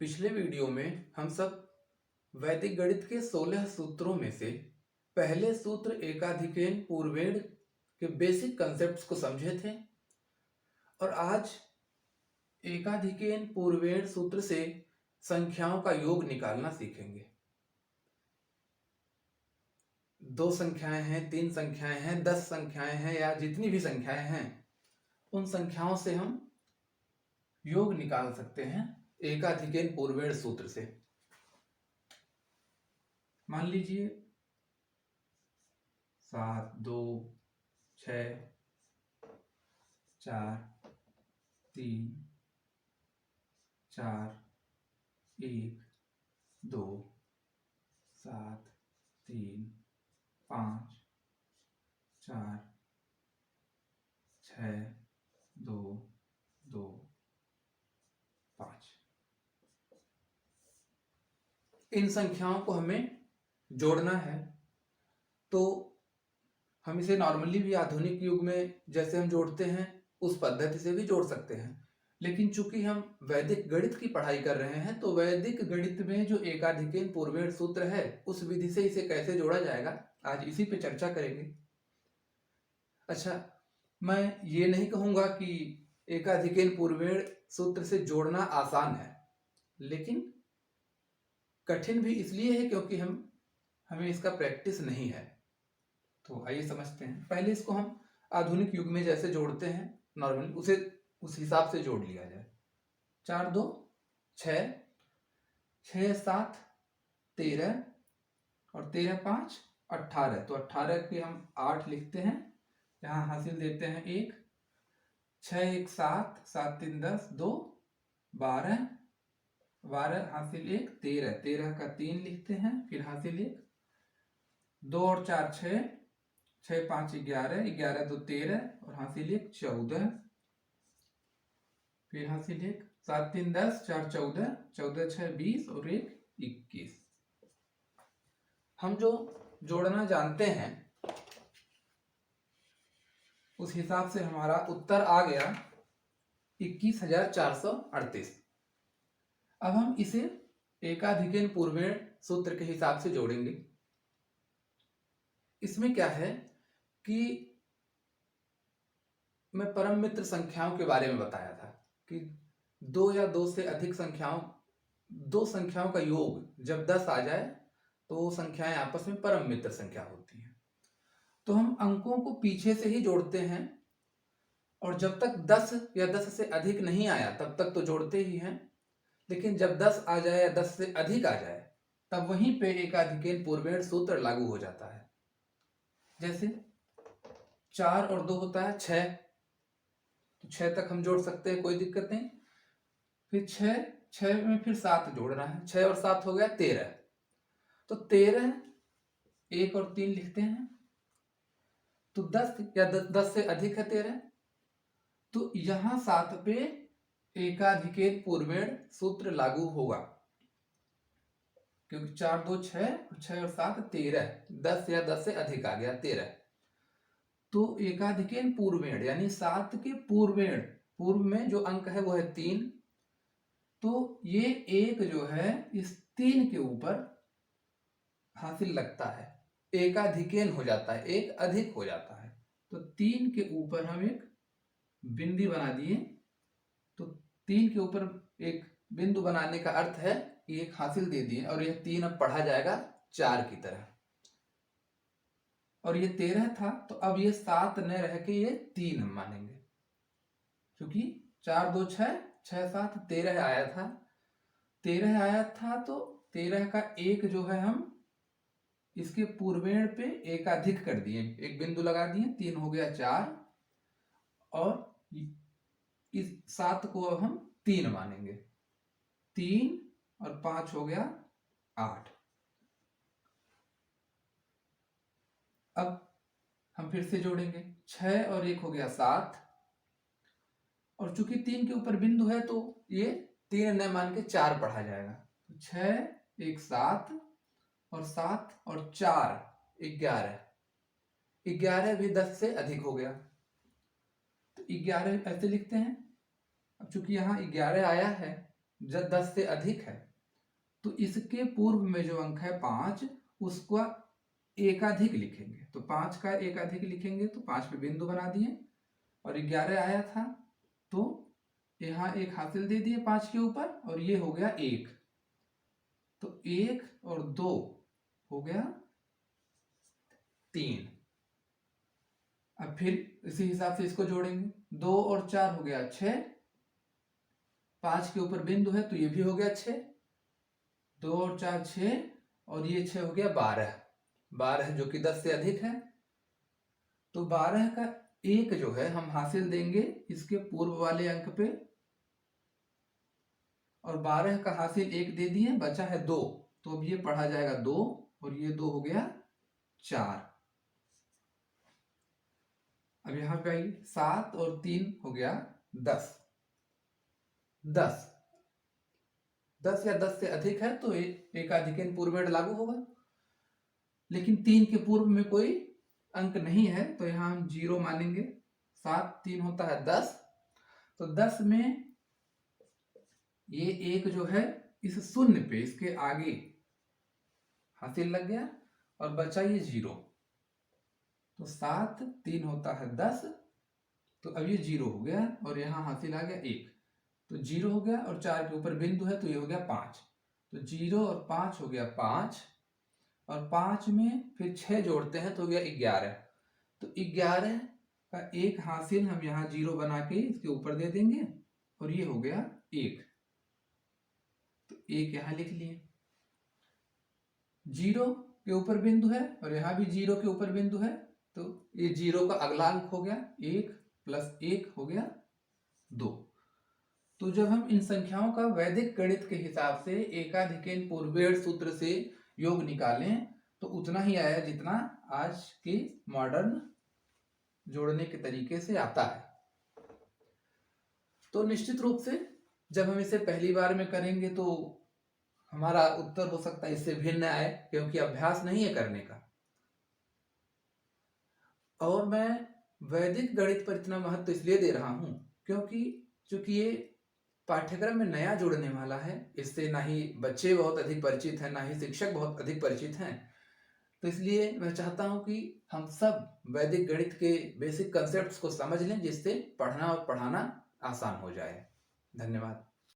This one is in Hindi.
पिछले वीडियो में हम सब वैदिक गणित के 16 सूत्रों में से पहले सूत्र एकाधिकेन पूर्वेण के बेसिक कंसेप्ट्स को समझे थे और आज एकाधिकेन पूर्वेण सूत्र से संख्याओं का योग निकालना सीखेंगे। 2 संख्याएं हैं, 3 संख्याएं हैं, 10 संख्याएं हैं या जितनी भी संख्याएं हैं उन संख्याओं से हम योग निकाल सकते हैं एकाधिकेन पूर्वेण सूत्र से। मान लीजिए 7, 2, 6, 4, 3, 4, 1, 2, 7, 3, 5, 4, 6, 2, 2, 5। इन संख्याओं को हमें जोड़ना है तो हम इसे नॉर्मली भी आधुनिक युग में जैसे हम जोड़ते हैं उस पद्धति से भी जोड़ सकते हैं, लेकिन चूंकि हम वैदिक गणित की पढ़ाई कर रहे हैं तो वैदिक गणित में जो एकाधिकेन पूर्वेण सूत्र है उस विधि से इसे कैसे जोड़ा जाएगा आज इसी पे चर्चा करेंगे। अच्छा, मैं ये नहीं कहूंगा कि एकाधिकेन पूर्वेण सूत्र से जोड़ना आसान है, लेकिन कठिन भी इसलिए है क्योंकि हमें इसका प्रैक्टिस नहीं है। तो आइए समझते हैं। पहले इसको हम आधुनिक युग में जैसे जोड़ते हैं नॉर्मली उसे उस हिसाब से जोड़ लिया जाए। 4, 2, 6, 6, 7, 13 और 13, 5, 18। तो 18 के हम 8 लिखते हैं, यहाँ हासिल देते हैं 1, 6, 1, 7, 7, 3, 10, 2, 12, 12 हासिल 1, 13, 13 का 3 लिखते हैं, फिर हासिल 1, 2 और 4, 6, 6, 5, 11, 11, 2, 13 और हासिल 1, 14, फिर हासिल 1, 7, 3, 10, 4, 14, 14, 6, 20 और 1, 21। हम जो जोड़ना जानते हैं उस हिसाब से हमारा उत्तर आ गया 21,438। अब हम इसे एकाधिकेन पूर्वेण सूत्र के हिसाब से जोड़ेंगे। इसमें क्या है कि मैं परम मित्र संख्याओं के बारे में बताया था कि 2 या 2 से अधिक दो संख्याओं का योग जब 10 आ जाए तो वो संख्याएं आपस में परम मित्र संख्या होती हैं। तो हम अंकों को पीछे से ही जोड़ते हैं और जब तक 10 या 10 से अधिक नहीं आया तब तक तो जोड़ते ही हैं, लेकिन जब 10 आ जाए या 10 से अधिक आ जाए तब वहीं पे एकाधिकेन पूर्वेण सूत्र लागू हो जाता है। जैसे 4 और 2 होता है 6, तो 6 तक हम जोड़ सकते हैं, कोई दिक्कत नहीं। फिर 6 में फिर 7 जोड़ना है, 6 और 7 हो गया 13। तो 13, 1 और 3 लिखते हैं, तो 10 या 10 से अधिक है 13, तो यहां 7 पे एकाधिकेन पूर्वेण सूत्र लागू होगा क्योंकि 4, 2, 6, 6 और 7 13, 10 या 10 से अधिक आ गया 13। तो एकाधिकेन पूर्वेण यानी 7 के पूर्वेण, पूर्व में जो अंक है वो है 3, तो ये एक जो है इस 3 के ऊपर हासिल लगता है, एकाधिकेन हो जाता है, एक अधिक हो जाता है। तो 3 के ऊपर हम एक बिंदी बना दिए, तो 3 के ऊपर एक बिंदु बनाने का अर्थ है कि एक हासिल दे दिए और यह 3 अब पढ़ा जाएगा 4 की तरह, और ये 13 था तो अब ये 7 न रह के ये 3 हम मानेंगे, क्योंकि 4, 2, 6, 6, 7, 13 आया था। 13 आया था तो 13 का एक जो है हम इसके पूर्वेण पे एकाधिक कर दिए, एक बिंदु लगा दिए, 3 हो गया 4 और इस 7 को अब हम 3 मानेंगे, 3 और 5 हो गया 8। अब हम फिर से जोड़ेंगे, 6 और 1 हो गया 7, और चूंकि 3 के ऊपर बिंदु है तो ये 3 न मान के 4 पढ़ा जाएगा। तो 6, 1, 7 और 7 और 4 11, 11 भी 10 से अधिक हो गया, तो 11 ऐसे लिखते हैं। अब चूंकि यहाँ 11 आया है जब 10 से अधिक है तो इसके पूर्व में जो अंक है 5, उसका एकाधिक लिखेंगे। तो 5 का एकाधिक लिखेंगे तो 5 पे बिंदु बना दिए, और 11 आया था तो यहाँ एक हासिल दे दिए 5 के ऊपर, और ये हो गया 1। तो 1 और 2 हो गया 3। अब फिर इसी हिसाब से इसको जोड़ेंगे, 2 और 4 हो गया 6, 5 के ऊपर बिंदु है तो ये भी हो गया 6, 2 और 4 6, और ये 6 हो गया 12। 12 जो कि 10 से अधिक है, तो 12 का 1 जो है हम हासिल देंगे इसके पूर्व वाले अंक पे, और 12 का हासिल 1 दे दिए, बचा है 2, तो अब ये पढ़ा जाएगा 2, और ये 2 हो गया 4। अब यहां पे आई 7 और 3 हो गया 10। 10 या 10 से अधिक है तो एकाधिकन पूर्वमेड़ लागू होगा, लेकिन 3 के पूर्व में कोई अंक नहीं है तो यहां हम 0 मानेंगे। 7 3 होता है 10, तो 10 में ये 1 जो है इस शून्य पे इसके आगे हासिल लग गया, और बचा ये 0। तो 7 3 होता है 10, तो अब ये 0 हो गया, और यहाँ हासिल आ गया 1, तो 0 हो गया, और 4 के ऊपर बिंदु है तो ये हो गया 5। तो 0 और 5 हो गया 5, और 5 में फिर 6 जोड़ते हैं तो हो गया 11। तो 11 का एक हासिल हम यहाँ 0 बना के इसके ऊपर दे देंगे, और ये हो गया 1। तो 1 यहाँ लिख लिए। 0 के ऊपर बिंदु है और यहाँ भी 0 के ऊपर बिंदु है, तो ये 0 का अगला अंक हो गया 1 प्लस 1 हो गया 2। तो जब हम इन संख्याओं का वैदिक गणित के हिसाब से एकाधिकेन पूर्वेण सूत्र से योग निकालें तो उतना ही आया जितना आज के मॉडर्न जोड़ने के तरीके से आता है। तो निश्चित रूप से जब हम इसे पहली बार में करेंगे तो हमारा उत्तर हो सकता है इससे भिन्न आए, क्योंकि अभ्यास नहीं है करने का। और मैं वैदिक गणित पर इतना महत्व इसलिए दे रहा हूं क्योंकि चूंकि ये पाठ्यक्रम में नया जुड़ने वाला है, इससे ना ही बच्चे बहुत अधिक परिचित हैं, ना ही शिक्षक बहुत अधिक परिचित हैं। तो इसलिए मैं चाहता हूं कि हम सब वैदिक गणित के बेसिक कंसेप्ट्स को समझ लें, जिससे पढ़ना और पढ़ाना आसान हो जाए। धन्यवाद।